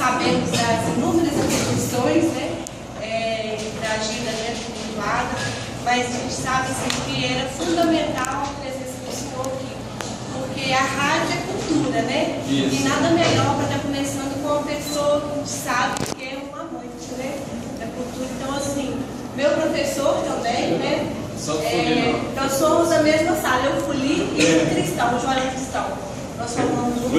sabemos das inúmeras repercussões, né, da agenda dentro do privado, mas a gente sabe assim, que era fundamental a presença do senhor aqui, porque a rádio é cultura, né? Isso. E nada melhor para estar começando com uma pessoa que a gente sabe que é um amante, né, da cultura. Então, assim, meu professor também, né? Nós somos da mesma sala, eu Fuli e o Cristão, o João Cristão. Nós formamos um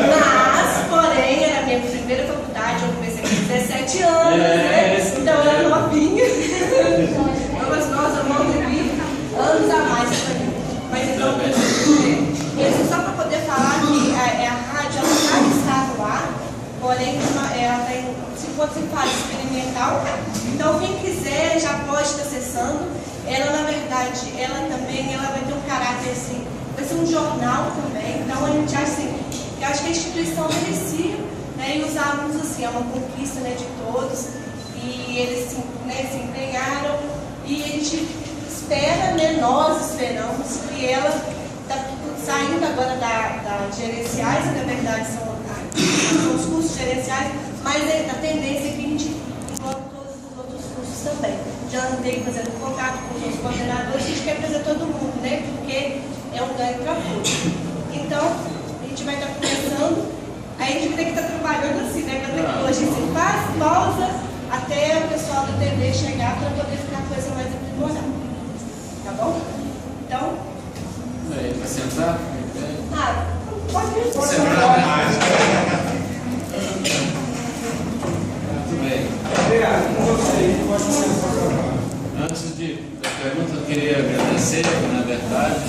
mas, porém, era a minha primeira faculdade, eu comecei com 17 anos, né? Então eu era novinha. Mas nós vamos vir anos a mais para mim. Mas então, isso só para poder falar que a rádio ela já está no ar, porém ela tem, se fosse em fase experimental. Então quem quiser já pode estar acessando. Ela na verdade, ela vai ter um caráter assim, vai ser um jornal também. Então a gente acha assim, eu acho que a instituição merecia, né, e os alunos assim, é uma conquista, né, de todos. E eles se empenharam e a gente espera, né, nós esperamos que ela está saindo agora da gerenciais, que na verdade são os cursos gerenciais, mas a tendência é que a gente envolve todos os outros cursos também. Já andei fazendo contato com os outros coordenadores, a gente quer fazer todo mundo, né, porque é um ganho para todos. Então, a gente vai estar começando, aí a gente vai ter que estar trabalhando assim, né, com a tecnologia, assim, faz pausa, até o pessoal da TV chegar para poder ficar a coisa mais aprimorada. Tá bom? Então. Para sentar? Pode vir. Sentar. Muito bem. Antes da pergunta, eu queria agradecer, na verdade,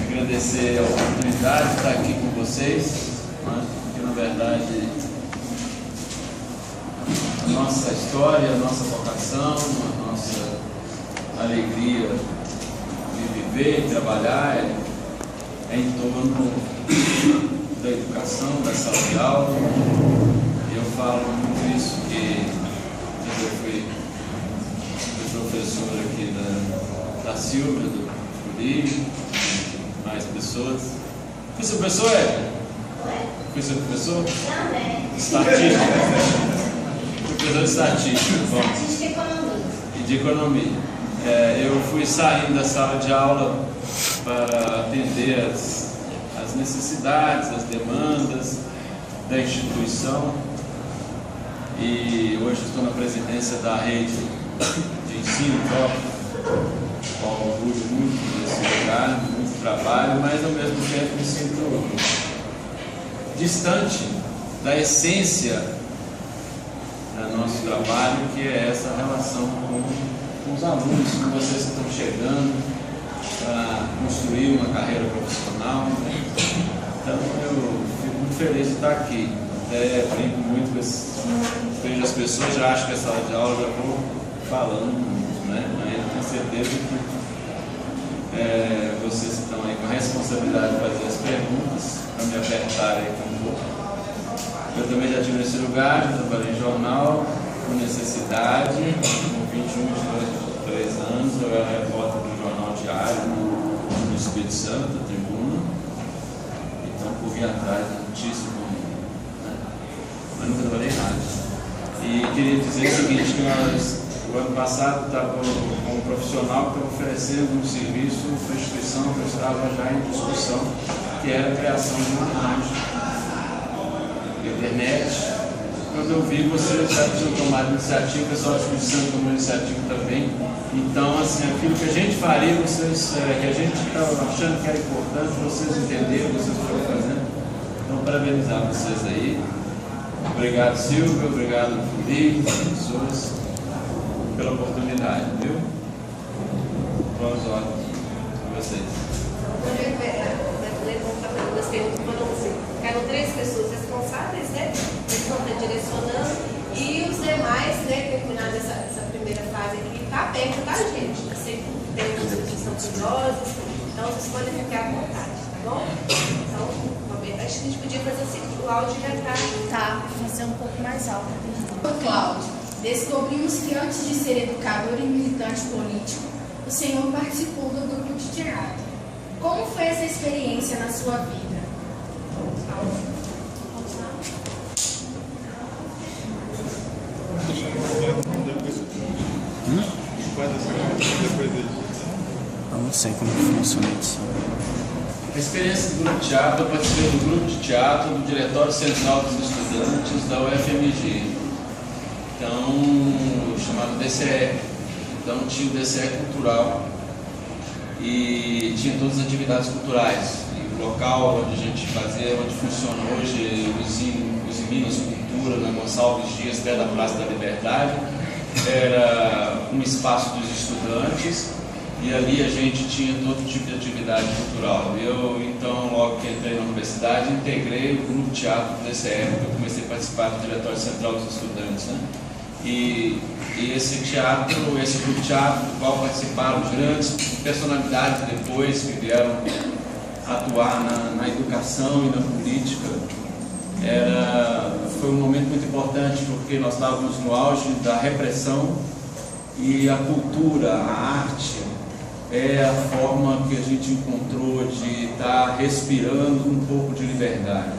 agradecer a oportunidade de estar aqui com vocês, né? Porque, na verdade, a nossa história, a nossa vocação, a nossa alegria de viver e trabalhar é em torno da educação, da sala de aula. Eu falo muito isso, que eu fui professor aqui da Silvia, do Fuli, mais pessoas. Fui seu professor, Fui seu professor? Também. Estatística. Professor de estatística, bom. E de economia. Eu fui saindo da sala de aula para atender as necessidades, as demandas da instituição. E hoje estou na presidência da rede de ensino próprio, com orgulho muito desse lugar, muito trabalho, mas ao mesmo tempo me sinto distante da essência do nosso trabalho, que é essa relação com os alunos, com vocês que estão chegando para construir uma carreira profissional. Então eu fico muito feliz de estar aqui. Até brinco muito com vejo as pessoas, já acham que a sala de aula já vou falando muito, né? Mas eu tenho certeza que vocês estão aí com a responsabilidade de fazer as perguntas, para me apertar aí um pouco. Eu também já estive nesse lugar, já trabalhei em jornal, por necessidade, com 21, 23 anos, eu era repórter do Jornal Diário no Espírito Santo, da Tribuna, então corri atrás de notícias, né? Mas nunca trabalhei em rádio. E queria dizer o seguinte, que o ano passado estava com um profissional que estava oferecendo um serviço para a instituição que eu estava já em discussão, que era a criação de uma rádio, internet. Quando eu vi, vocês já tinham tomado iniciativa, o pessoal da instituição tomou iniciativa também. Então, assim, aquilo que a gente faria, vocês, que a gente estava achando que era importante, vocês entenderam, vocês foram fazendo. Então, parabenizar vocês aí. Obrigado, Silvio, obrigado, Felipe, professores, pela oportunidade, viu? Boas horas para vocês. Eram 3 pessoas responsáveis, né? Eles vão estar direcionando e os demais, né, terminando essa primeira fase aqui, está aberto, tá, gente? Eu sei que tem pessoas que são curiosas, então vocês podem ficar à vontade, tá bom? Então, acho que a gente podia fazer assim, o áudio já Tá, fazer um pouco mais alto. Cláudio, descobrimos que antes de ser educador e militante político, o senhor participou do grupo de teatro. Como foi essa experiência na sua vida? não sei como que funciona isso. A experiência do grupo de teatro, eu participei do grupo de teatro do Diretório Central dos Estudantes da UFMG, então, chamado DCE. Então tinha o DCE Cultural e tinha todas as atividades culturais. E o local onde a gente fazia, onde funciona hoje os Minas Cultura, na Gonçalves Dias, perto da Praça da Liberdade, era um espaço dos estudantes. E ali a gente tinha todo tipo de atividade cultural. Eu, então, logo que entrei na universidade, integrei o grupo de teatro dessa época. Eu comecei a participar do Diretório Central dos Estudantes, né? E esse grupo de teatro, do qual participaram grandes personalidades depois, que vieram atuar na educação e na política, foi um momento muito importante, porque nós estávamos no auge da repressão e a cultura, a arte, é a forma que a gente encontrou de estar respirando um pouco de liberdade.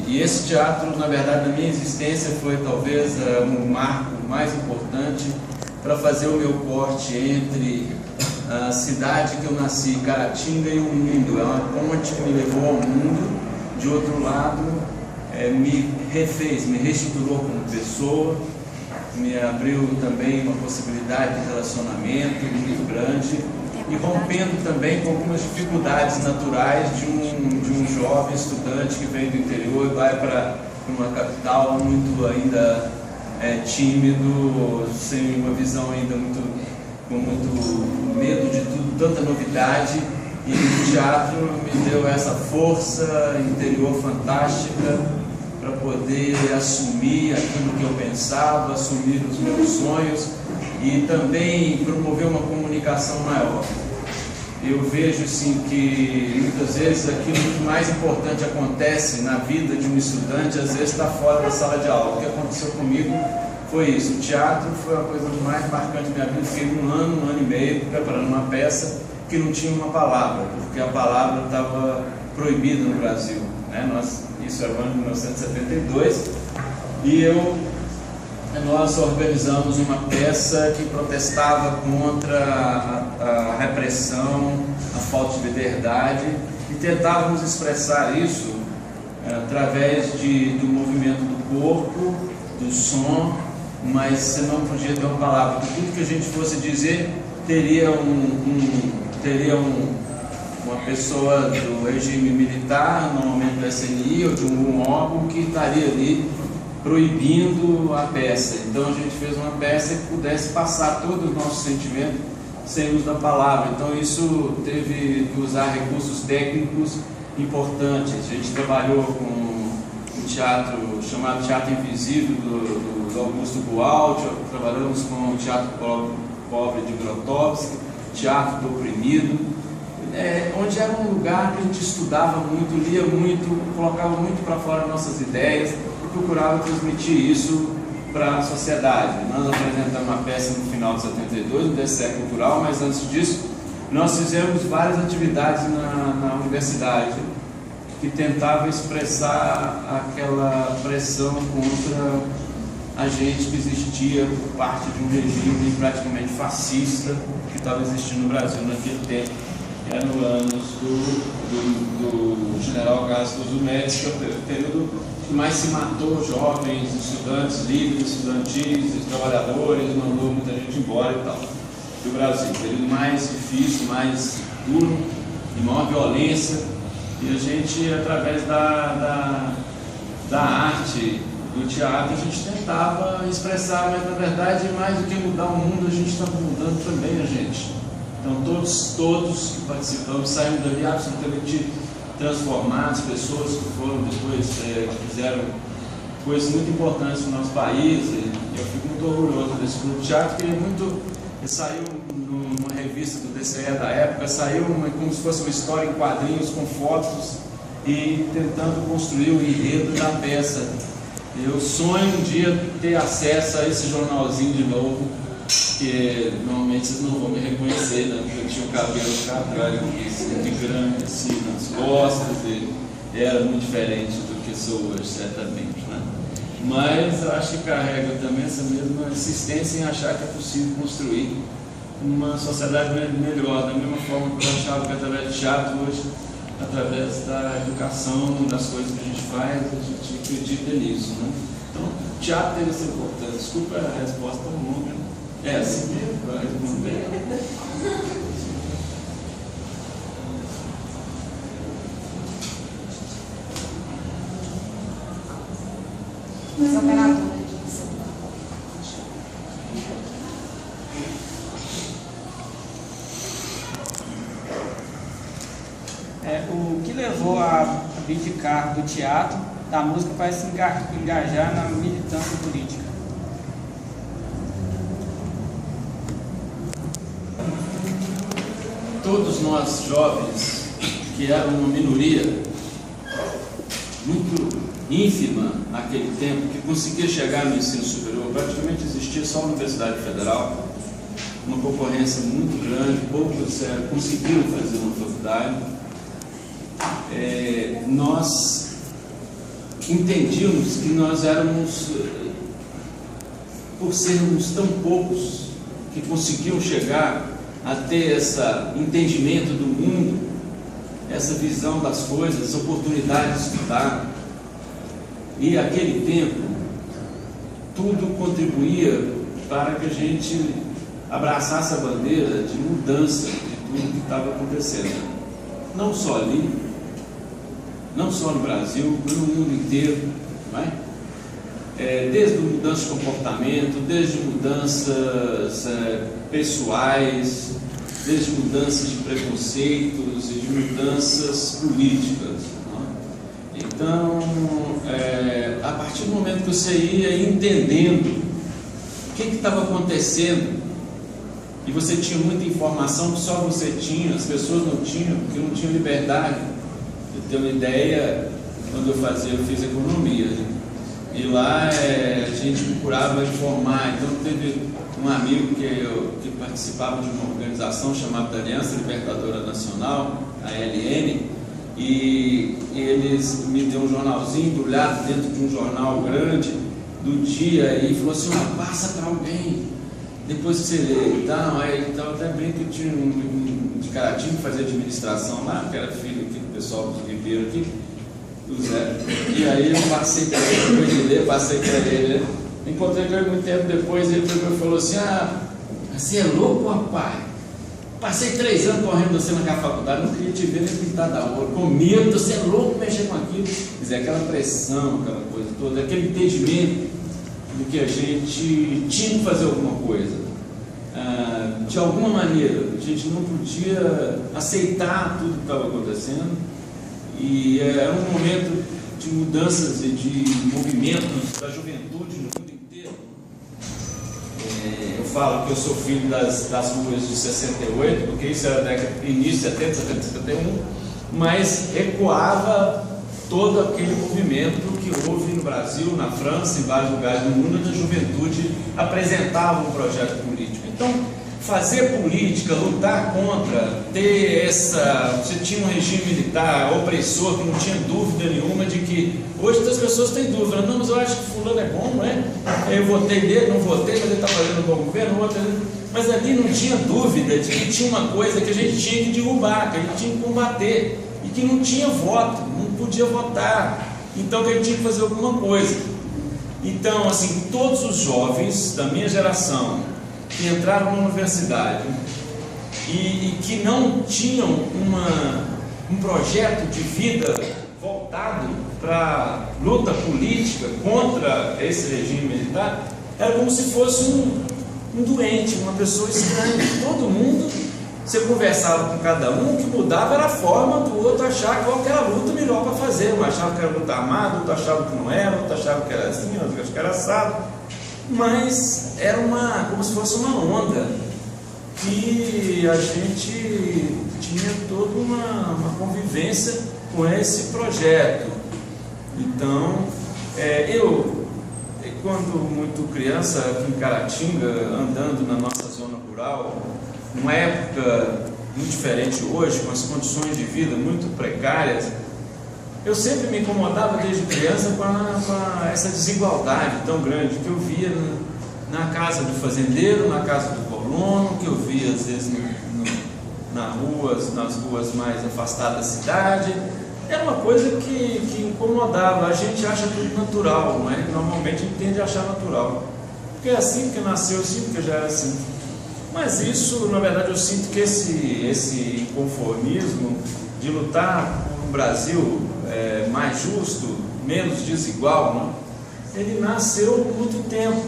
E esse teatro, na verdade, na minha existência, foi talvez um marco mais importante para fazer o meu corte entre a cidade que eu nasci, Caratinga, e o mundo. É uma ponte que me levou ao mundo. De outro lado, me refez, me reestruturou como pessoa, me abriu também uma possibilidade de relacionamento muito grande e rompendo também com algumas dificuldades naturais de um jovem estudante que vem do interior e vai para uma capital muito ainda tímido, sem uma visão ainda com muito medo de tudo, tanta novidade. E o teatro me deu essa força interior fantástica para poder assumir aquilo que eu pensava, assumir os meus sonhos e também promover uma comunicação maior. Eu vejo assim que muitas vezes aquilo que mais importante acontece na vida de um estudante, às vezes está fora da sala de aula. O que aconteceu comigo foi isso. O teatro foi a coisa mais marcante da minha vida. Fiquei um ano e meio preparando uma peça que não tinha uma palavra, porque a palavra estava proibida no Brasil, né? Isso era o ano de 1972 e nós organizamos uma peça que protestava contra a repressão, a falta de liberdade e tentávamos expressar isso através do movimento do corpo, do som, mas você não podia ter uma palavra, porque tudo que a gente fosse dizer teria uma pessoa do regime militar, normalmente do SNI ou de um órgão que estaria ali proibindo a peça. Então a gente fez uma peça que pudesse passar todo o nosso sentimento sem uso da palavra. Então isso teve que usar recursos técnicos importantes. A gente trabalhou com um teatro chamado Teatro Invisível do Augusto Boal, trabalhamos com o Teatro Pobre de Grotowski, Teatro do Oprimido, onde era um lugar que a gente estudava muito, lia muito, colocava muito para fora nossas ideias e procurava transmitir isso para a sociedade. Nós apresentamos uma peça no final de 72, no DCE Cultural, mas antes disso nós fizemos várias atividades na universidade que tentavam expressar aquela pressão contra a gente que existia por parte de um regime praticamente fascista que estava existindo no Brasil naquele tempo. Era no anos do general Gaspar Médici, que é o período que mais se matou jovens, estudantes, líderes estudantis, trabalhadores, mandou muita gente embora e tal, do Brasil. O período mais difícil, mais duro, de maior violência, e a gente, através da arte, do teatro, a gente tentava expressar, mas na verdade, mais do que mudar o mundo, a gente estava mudando também a gente. Então todos que participamos saímos dali absolutamente transformados, pessoas que foram depois, que fizeram coisas muito importantes no nosso país, e eu fico muito orgulhoso desse grupo de teatro, que saiu numa revista do DCE da época, saiu como se fosse uma história em quadrinhos com fotos e tentando construir o enredo da peça. Eu sonho um dia ter acesso a esse jornalzinho de novo, que normalmente vocês não vão me reconhecer, né? Porque eu tinha um cabelo cadrado de grande assim nas costas e era muito diferente do que sou hoje, certamente, né? Mas eu acho que carrega também essa mesma insistência em achar que é possível construir uma sociedade melhor, da mesma forma que eu achava que através do teatro hoje, através da educação, das coisas que a gente faz, a gente acredita nisso, né? Então, o teatro tem essa importância. Desculpa a resposta tão longa. É assim mesmo, vai responder. Mas operadora o que levou a abdicar do teatro, da música, para se engajar na militância política? Todos nós jovens, que eram uma minoria muito ínfima naquele tempo, que conseguia chegar no ensino superior, praticamente existia só a Universidade Federal, uma concorrência muito grande, poucos conseguiram fazer uma faculdade. Nós entendíamos que nós éramos, por sermos tão poucos que conseguiam chegar a ter esse entendimento do mundo, essa visão das coisas, essa oportunidade de estudar. E aquele tempo, tudo contribuía para que a gente abraçasse a bandeira de mudança de tudo que estava acontecendo. Não só ali, não só no Brasil, mas no mundo inteiro, não é? Desde mudanças de comportamento, desde mudanças pessoais, desde mudanças de preconceitos e de mudanças políticas. Não é? Então, a partir do momento que você ia entendendo o que estava acontecendo, e você tinha muita informação que só você tinha, as pessoas não tinham, porque não tinham liberdade de ter uma ideia. Quando eu fiz economia, né? E lá a gente procurava informar. Então teve um amigo que participava de uma organização chamada Aliança Libertadora Nacional, a ALN, e eles me deu um jornalzinho embrulhado dentro de um jornal grande do dia, e falou assim: passa para alguém, depois que você lê e tal. Aí então, até bem que eu tinha um de Caratinga que fazia administração lá, que era filho aqui do pessoal dos Ribeiro aqui, do Zé. E aí eu passei para ele, depois de ler, passei para ele. Encontrei com ele muito tempo depois, e ele falou assim: você é louco, rapaz? Passei 3 anos correndo você naquela faculdade, não queria te ver nem pintar da hora, com medo, você é louco mexer com aquilo. Quer dizer, aquela pressão, aquela coisa toda, aquele entendimento de que a gente tinha que fazer alguma coisa. De alguma maneira, a gente não podia aceitar tudo que estava acontecendo, e era um momento de mudanças e de movimentos da juventude no mundo inteiro. Eu falo que eu sou filho das ruas de 68, porque isso era início de 70, 70, 71, mas ecoava todo aquele movimento que houve no Brasil, na França, em vários lugares do mundo, onde a juventude apresentava um projeto político. Então, fazer política, lutar contra, ter você tinha um regime militar opressor que não tinha dúvida nenhuma de que, hoje as pessoas têm dúvida: não, mas eu acho que fulano é bom, não é? Eu votei nele, não votei, mas ele está fazendo um bom governo, mas ali não tinha dúvida de que tinha uma coisa que a gente tinha que derrubar, que a gente tinha que combater, e que não tinha voto, não podia votar, então que a gente tinha que fazer alguma coisa. Então, assim, todos os jovens da minha geração que entraram na universidade e que não tinham um projeto de vida voltado para luta política contra esse regime militar, era como se fosse um doente, uma pessoa estranha. Todo mundo, você conversava com cada um, o que mudava era a forma do outro achar qual que era a luta melhor para fazer. Um achava que era luta armada, outro achava que não era, outro achava que era assim, outro achava que era assado. Mas era como se fosse uma onda que a gente tinha toda uma convivência com esse projeto. Então, quando muito criança, aqui em Caratinga, andando na nossa zona rural, numa época muito diferente hoje, com as condições de vida muito precárias, eu sempre me incomodava desde criança com essa desigualdade tão grande que eu via na casa do fazendeiro, na casa do aluno, que eu via às vezes nas ruas mais afastadas da cidade. Era uma coisa que incomodava. A gente acha tudo natural, não é? Normalmente a gente tende a achar natural. Porque é assim que nasceu, assim, porque já era assim. Mas isso, na verdade, eu sinto que esse inconformismo de lutar por um Brasil mais justo, menos desigual, não? Ele nasceu há muito tempo.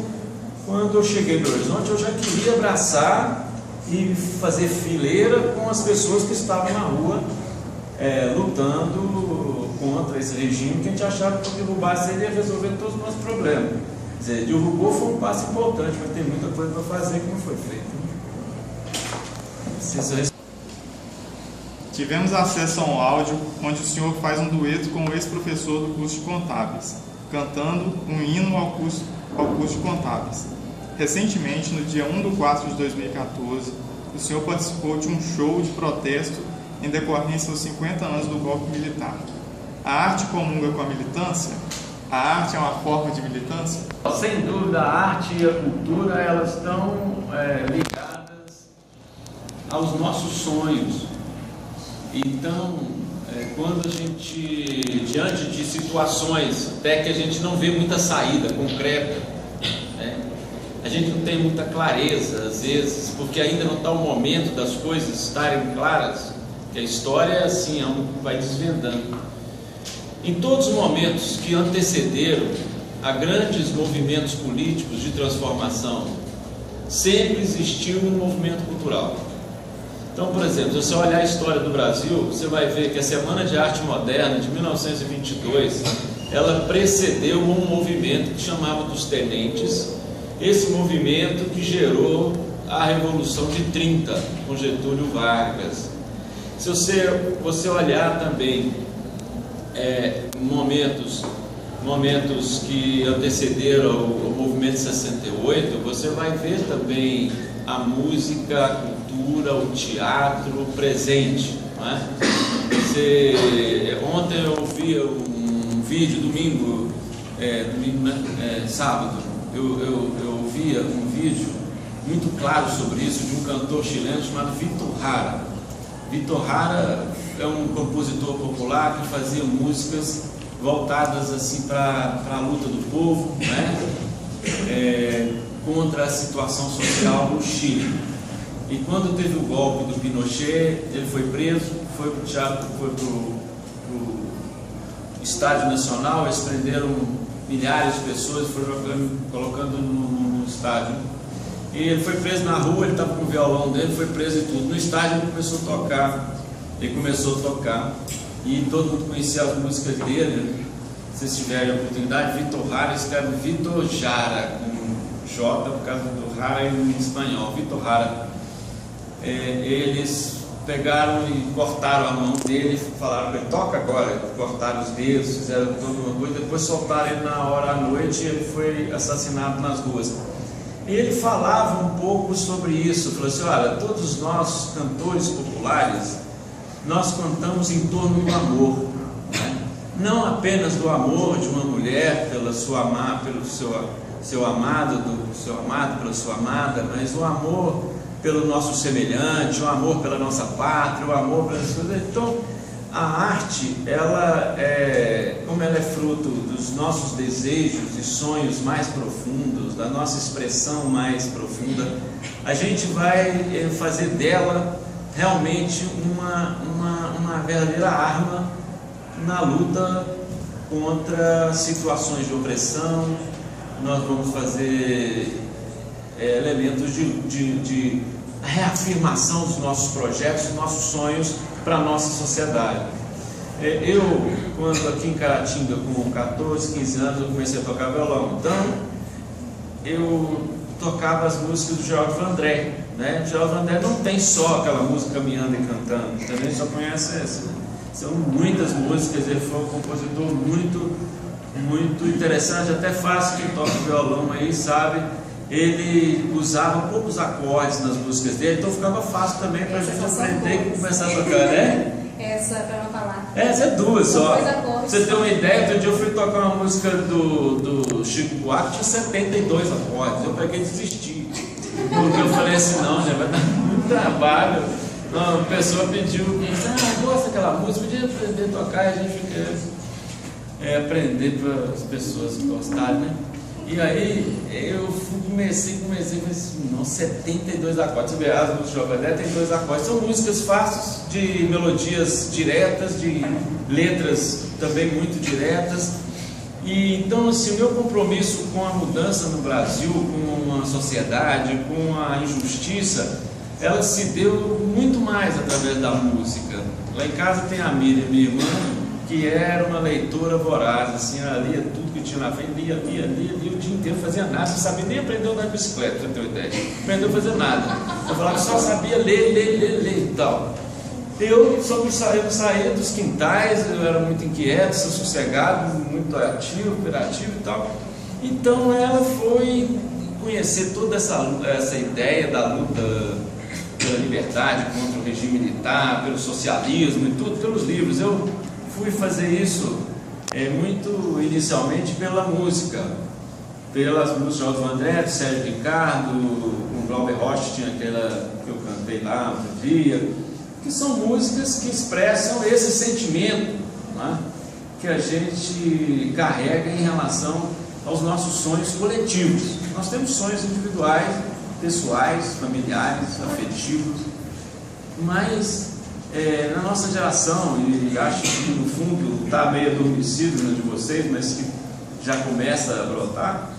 Quando eu cheguei no Horizonte, eu já queria abraçar e fazer fileira com as pessoas que estavam na rua lutando contra esse regime que a gente achava que derrubasse ele ia resolver todos os nossos problemas. Quer dizer, derrubou foi um passo importante, mas tem muita coisa para fazer que não foi feita. Tivemos acesso a um áudio onde o senhor faz um dueto com o ex-professor do curso de Contábeis, cantando um hino ao curso de Contábeis. Recentemente, no dia 1/4 de 2014, o senhor participou de um show de protesto em decorrência aos 50 anos do golpe militar. A arte comunga com a militância? A arte é uma forma de militância? Sem dúvida, a arte e a cultura, elas estão ligadas aos nossos sonhos. Então, quando a gente, diante de situações até que a gente não vê muita saída concreta, né? A gente não tem muita clareza, às vezes, porque ainda não está o momento das coisas estarem claras, que a história assim vai desvendando. Em todos os momentos que antecederam a grandes movimentos políticos de transformação, sempre existiu um movimento cultural. Então, por exemplo, se você olhar a história do Brasil, você vai ver que a Semana de Arte Moderna de 1922, ela precedeu um movimento que chamava dos Tenentes, esse movimento que gerou a Revolução de 30, com Getúlio Vargas. Se você olhar também momentos que antecederam o movimento de 68, você vai ver também a música, a cultura, o teatro presente, não é? Ontem eu vi um vídeo, sábado, eu via um vídeo muito claro sobre isso, de um cantor chileno chamado Vitor Jara. Vitor Jara é um compositor popular que fazia músicas voltadas assim para a luta do povo, né? Contra a situação social no Chile. E quando teve o golpe do Pinochet, ele foi preso, foi para o teatro, foi para o Estádio Nacional, eles prenderam milhares de pessoas, foram colocando no estádio. E ele foi preso na rua, ele estava com o violão dele, foi preso e tudo. No estádio ele começou a tocar, e todo mundo conhecia as músicas dele. Se vocês tiverem a oportunidade, Vitor Jara, escreve Vitor Jara, com J por causa do Jara em espanhol, Vitor Jara. Eles pegaram e cortaram a mão dele e falaram para ele, toca agora. Cortaram os dedos, fizeram toda uma coisa, depois soltaram ele na hora à noite e ele foi assassinado nas ruas. E ele falava um pouco sobre isso, falou assim, olha, todos nós cantores populares, nós cantamos em torno do amor, né? Não apenas do amor de uma mulher pelo seu amado, pela sua amada, mas o amor pelo nosso semelhante, o amor pela nossa pátria, o amor pelas coisas. Então, a arte, como ela é fruto dos nossos desejos e sonhos mais profundos, da nossa expressão mais profunda, a gente vai fazer dela realmente uma verdadeira arma na luta contra situações de opressão. Nós vamos fazer elementos de reafirmação dos nossos projetos, dos nossos sonhos para a nossa sociedade. Quando aqui em Caratinga, com 14, 15 anos, eu comecei a tocar violão. Então, eu tocava as músicas do Geraldo Vandré, né? O Geraldo Vandré não tem só aquela música Caminhando e Cantando, também só conhece essa. São muitas músicas, ele foi um compositor muito, muito interessante, até fácil, quem toca violão aí sabe. Ele usava poucos acordes nas músicas dele, então ficava fácil também para a gente aprender e começar a tocar, né? Essa, para não falar. Essa é duas só. Pra você ter uma ideia, outro dia eu fui tocar uma música do Chico Buarque, tinha 72 acordes, eu peguei e desisti. Porque eu falei assim, não, já vai dar muito trabalho. Uma pessoa pediu, gosta daquela música, podia aprender a tocar e a gente fica aprender para as pessoas gostarem, né? E aí eu comecei e falei assim, não, 72 acordes. Você vê, as músicas de João André tem 2 acordes. São músicas fáceis, de melodias diretas, de letras também muito diretas. E então, assim, o meu compromisso com a mudança no Brasil, com a sociedade, com a injustiça, ela se deu muito mais através da música. Lá em casa tem a Miriam, minha irmã, que era uma leitora voraz, assim, ela lia tudo que tinha na frente, lia o dia inteiro, fazia nada, não sabia nem aprender a andar de bicicleta, pra ter uma ideia. Aprendeu a fazer nada. Eu falava que só sabia ler e tal. Eu saía dos quintais, eu era muito inquieto, sossegado, muito ativo, operativo e tal. Então ela foi conhecer toda essa ideia da luta pela liberdade contra o regime militar, pelo socialismo e tudo, pelos livros. Eu fui fazer isso muito inicialmente pela música, pelas músicas de João André, de Sérgio Ricardo, com Glauber Rocha, tinha aquela que eu cantei lá outro dia, que são músicas que expressam esse sentimento, né, que a gente carrega em relação aos nossos sonhos coletivos. Nós temos sonhos individuais, pessoais, familiares, afetivos, mas na nossa geração, e acho que no fundo está meio adormecido no de vocês, mas que já começa a brotar,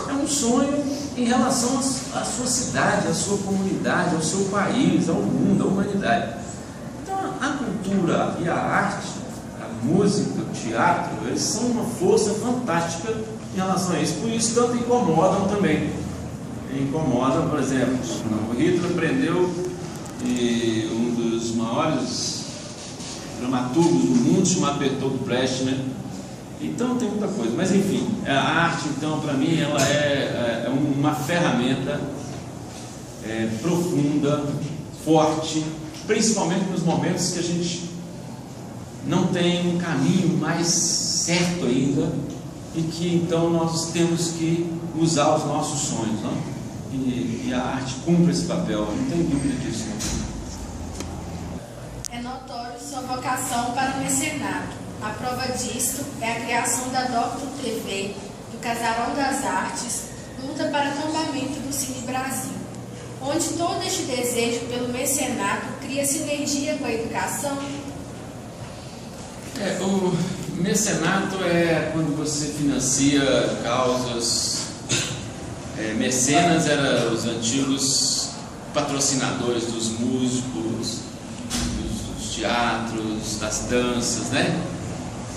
é um sonho em relação à sua cidade, à sua comunidade, ao seu país, ao mundo, à humanidade. Então a cultura e a arte, a música, o teatro, eles são uma força fantástica em relação a isso, por isso tanto incomodam também. Incomodam, por exemplo, o Hitler prendeu um dos maiores dramaturgos do mundo, chamado Bertolt Brecht, né? Então tem muita coisa, mas enfim, a arte, então, para mim, ela é uma ferramenta profunda, forte, principalmente nos momentos que a gente não tem um caminho mais certo ainda e que então nós temos que usar os nossos sonhos, não? E a arte cumpre esse papel, não tem dúvida disso. É notório sua vocação para o mecenato. A prova disto é a criação da Doctor TV, do Casarão das Artes, luta para tombamento do Cine Brasil, onde todo este desejo pelo mecenato cria sinergia com a educação. O mecenato é quando você financia causas. Mecenas eram os antigos patrocinadores dos músicos, dos teatros, das danças, né?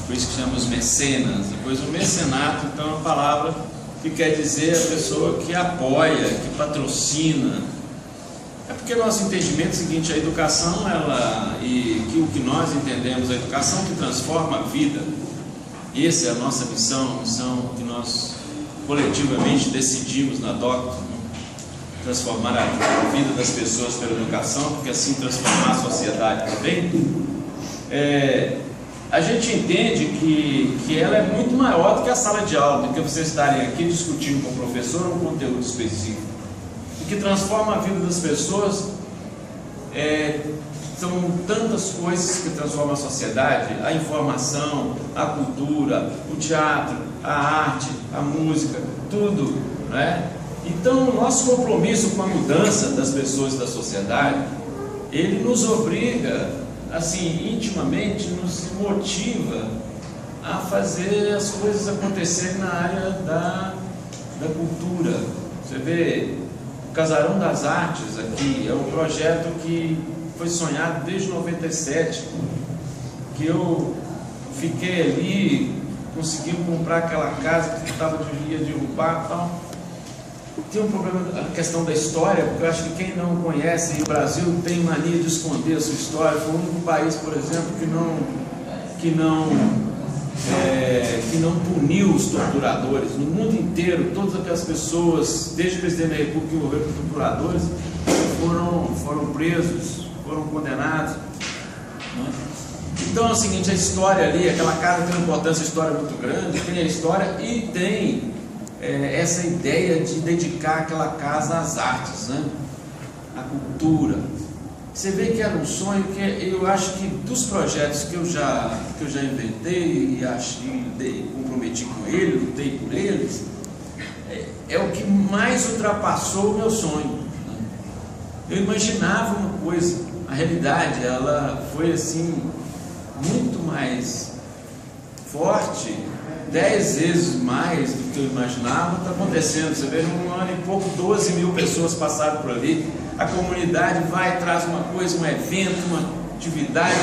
Por isso que chamamos mecenas. Depois o mecenato, então, é uma palavra que quer dizer a pessoa que apoia, que patrocina. É porque nosso entendimento é o seguinte: a educação, o que nós entendemos, a educação que transforma a vida. Essa é a nossa missão que nós coletivamente decidimos na Doctor, transformar a vida das pessoas pela educação, porque assim transformar a sociedade também. A gente entende que ela é muito maior do que a sala de aula, do que vocês estarem aqui discutindo com o professor um conteúdo específico. O que transforma a vida das pessoas são tantas coisas que transformam a sociedade: a informação, a cultura, o teatro, a arte, a música, tudo, né? Então o nosso compromisso com a mudança das pessoas e da sociedade, ele nos obriga, assim, intimamente, nos motiva a fazer as coisas acontecerem na área da cultura. Você vê, o Casarão das Artes aqui é um projeto que foi sonhado desde 97, que eu fiquei ali, consegui comprar aquela casa que ia derrubar e tal. Tem um problema, a questão da história, porque eu acho que quem não conhece, o Brasil tem mania de esconder a sua história. Foi o único país, por exemplo, que não puniu os torturadores. No mundo inteiro, todas aquelas pessoas, desde o presidente da República que envolveram com torturadores, foram presos, foram condenados, né? Então é o seguinte: a história ali, aquela casa tem uma importância histórica muito grande, tem a história e tem essa ideia de dedicar aquela casa às artes, né? À cultura. Você vê que era um sonho que eu acho que dos projetos que eu já inventei e comprometi com ele, lutei por eles, é o que mais ultrapassou o meu sonho. Eu imaginava uma coisa, a realidade ela foi assim muito mais forte, 10 vezes mais do que eu imaginava. Está acontecendo, você vê, num ano e pouco 12 mil pessoas passaram por ali. A comunidade vai, traz uma coisa, um evento, uma atividade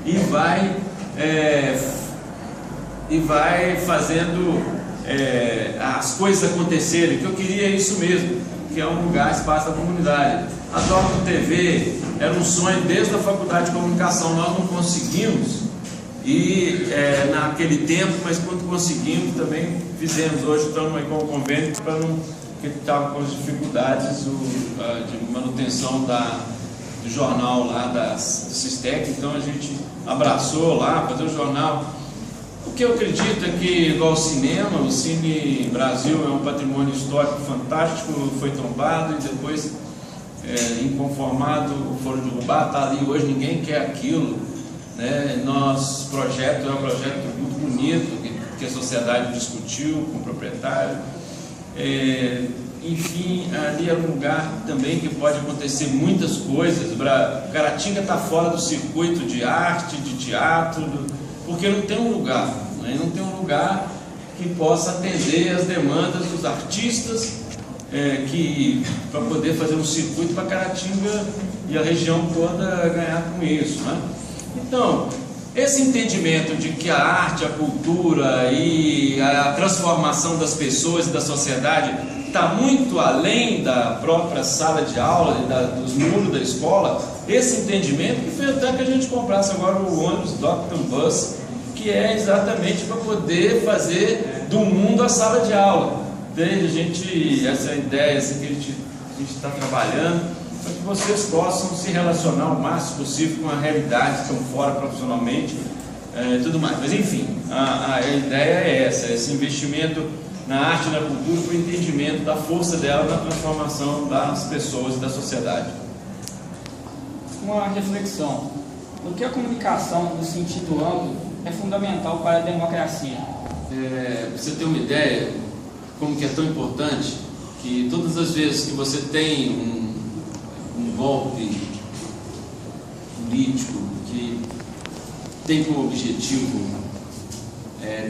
e vai fazendo as coisas acontecerem. Que eu queria isso mesmo, que é um lugar, espaço da comunidade. A Docto TV era um sonho desde a faculdade de comunicação. Nós não conseguimos naquele tempo, mas quando conseguimos também fizemos. Hoje estamos aí com o convênio para não, que estava com as dificuldades de manutenção do jornal lá do Sistec. Então a gente abraçou lá, fazer o jornal. O que eu acredito é que, igual o cinema, o Cine Brasil é um patrimônio histórico fantástico, foi tombado e depois inconformado foram derrubar, está ali hoje, ninguém quer aquilo, né? Nosso projeto é um projeto muito bonito que a sociedade discutiu com o proprietário. Enfim, ali é um lugar também que pode acontecer muitas coisas. Caratinga está fora do circuito de arte, de teatro, porque não tem um lugar, né? Não tem um lugar que possa atender as demandas dos artistas, para poder fazer um circuito para Caratinga e a região toda ganhar com isso, né? Então, esse entendimento de que a arte, a cultura e a transformação das pessoas e da sociedade está muito além da própria sala de aula e dos muros da escola, esse entendimento que fez até que a gente comprasse agora o ônibus Docton Bus, que é exatamente para poder fazer do mundo a sala de aula. Essa ideia assim, que a gente está trabalhando, para que vocês possam se relacionar o máximo possível com a realidade, estão fora profissionalmente e tudo mais. Mas enfim, a ideia é essa, esse investimento na arte e na cultura para o entendimento da força dela na transformação das pessoas e da sociedade. Uma reflexão. O que a comunicação, no sentido amplo, é fundamental para a democracia? Para você ter uma ideia como que é tão importante que todas as vezes que você tem um golpe político que tem como objetivo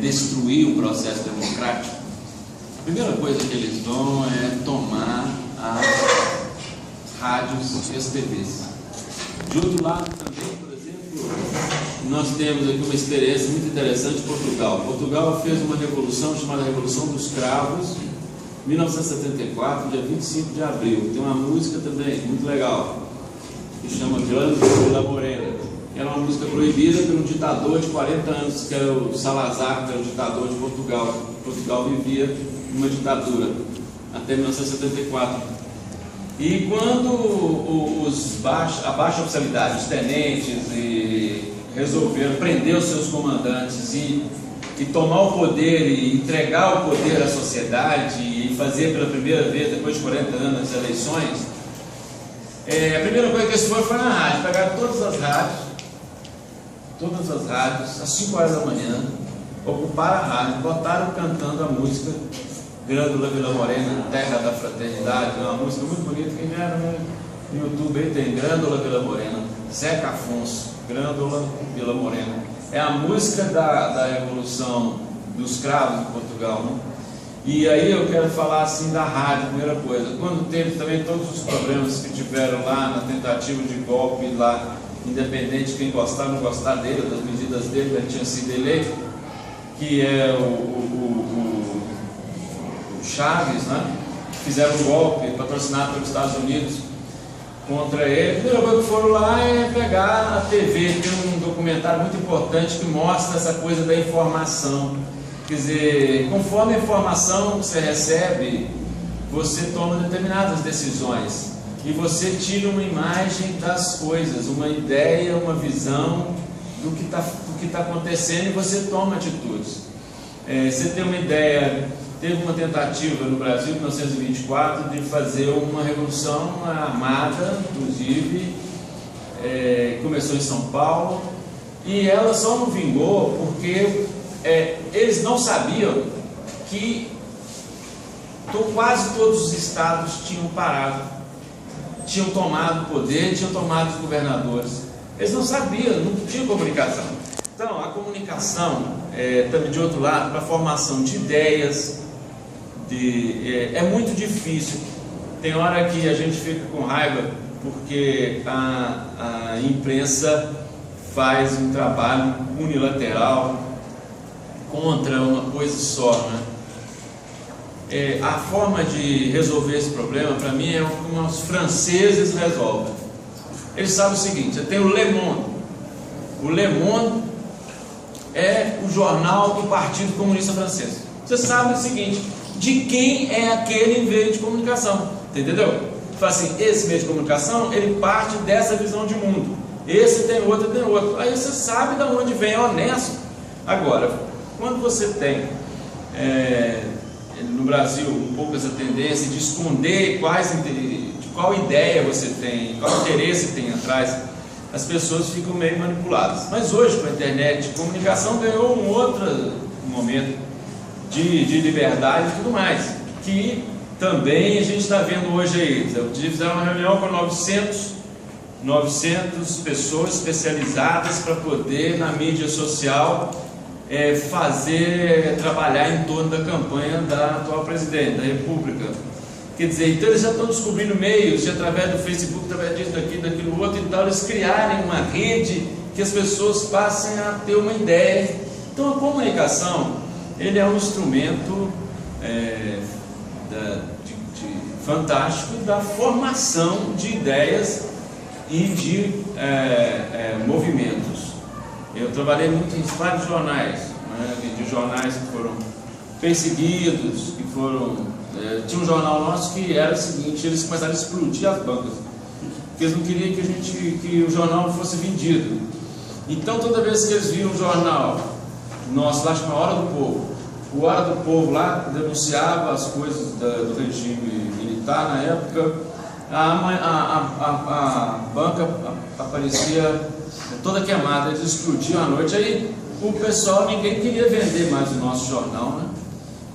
destruir o processo democrático, a primeira coisa que eles vão é tomar as rádios e as TVs. De outro lado também, por exemplo, nós temos aqui uma experiência muito interessante em Portugal. Portugal fez uma revolução chamada Revolução dos Cravos, 1974, dia 25 de abril. Tem uma música também muito legal, que chama Grande Vila Morena. Era uma música proibida por um ditador de 40 anos, que era o Salazar, que era o ditador de Portugal. Portugal vivia uma ditadura até 1974. E quando a baixa oficialidade, os tenentes, resolveram prender os seus comandantes e tomar o poder e entregar o poder à sociedade e fazer pela primeira vez, depois de 40 anos, as eleições, a primeira coisa que eles foram foi na rádio, pegaram todas as rádios, às 5 horas da manhã, ocuparam a rádio, botaram cantando a música Grândola Vila Morena, Terra da Fraternidade, uma música muito bonita. Quem era no YouTube aí tem Grândola Vila Morena, Zeca Afonso, Grândola Vila Morena. É a música da Revolução dos Cravos de Portugal, né? E aí eu quero falar assim da rádio, primeira coisa. Quando teve também todos os problemas que tiveram lá na tentativa de golpe lá, independente de quem gostar ou não gostar dele, das medidas dele, ele tinha sido eleito, que é o Chaves, né? Fizeram um golpe patrocinado pelos Estados Unidos contra ele. A primeira coisa que foram lá é pegar a TV. Tem um documentário muito importante que mostra essa coisa da informação. Quer dizer, conforme a informação que você recebe, você toma determinadas decisões e você tira uma imagem das coisas, uma ideia, uma visão do que está acontecendo e você toma atitudes. Você tem uma ideia teve uma tentativa no Brasil, em 1924, de fazer uma revolução armada, inclusive, começou em São Paulo, e ela só não vingou porque eles não sabiam que quase todos os estados tinham parado, tinham tomado o poder, tinham tomado os governadores. Eles não sabiam, não tinham comunicação. Então, a comunicação, também de outro lado, para a formação de ideias, é muito difícil. Tem hora que a gente fica com raiva porque a imprensa faz um trabalho unilateral contra uma coisa só, né? A forma de resolver esse problema, para mim, é como os franceses resolvem. Eles sabem o seguinte: você tem o Le Monde. O Le Monde é o jornal do Partido Comunista Francês. Você sabe o seguinte: de quem é aquele meio de comunicação, entendeu? Fala assim, esse meio de comunicação, ele parte dessa visão de mundo, esse tem outro, aí você sabe de onde vem, é honesto. Agora, quando você tem no Brasil um pouco essa tendência de esconder qual ideia você tem, qual interesse tem atrás, as pessoas ficam meio manipuladas. Mas hoje, com a internet, a comunicação ganhou um outro momento de liberdade e tudo mais, que também a gente está vendo hoje aí. Fizeram uma reunião com 900 pessoas especializadas para poder, na mídia social, trabalhar em torno da campanha da atual presidente da República. Quer dizer, então eles já estão descobrindo meios de, através do Facebook, através disso, daquilo outro e tal, eles criarem uma rede que as pessoas passem a ter uma ideia. Então a comunicação, ele é um instrumento fantástico da formação de ideias e de movimentos. Eu trabalhei muito em vários jornais, né, de jornais que foram perseguidos, que foram... tinha um jornal nosso que era o seguinte: eles começaram a explodir as bancas, porque eles não queriam que o jornal fosse vendido. Então, toda vez que eles viam um jornal nosso lá, chama Hora do Povo, o Hora do Povo lá denunciava as coisas do regime militar na época, a banca aparecia toda queimada, eles explodiam à noite. Aí o pessoal, ninguém queria vender mais o nosso jornal, né?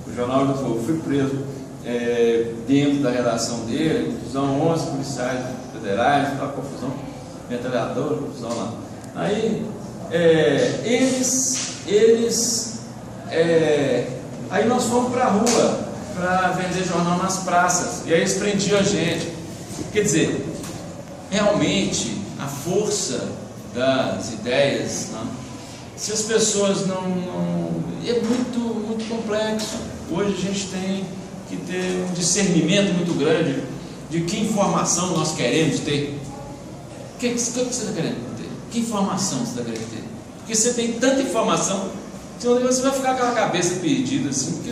O Jornal do Povo. Fui preso dentro da redação dele, são 11 policiais federais, aquela confusão, metralhadora, confusão lá. Aí aí nós fomos para a rua para vender jornal nas praças, e aí eles prendiam a gente. Quer dizer, realmente a força das ideias, não? Se as pessoas não é muito complexo. Hoje a gente tem que ter um discernimento muito grande de que informação nós queremos ter. O que você está querendo ter? Que informação você está querendo ter? Porque você tem tanta informação que você vai ficar com aquela cabeça perdida assim, porque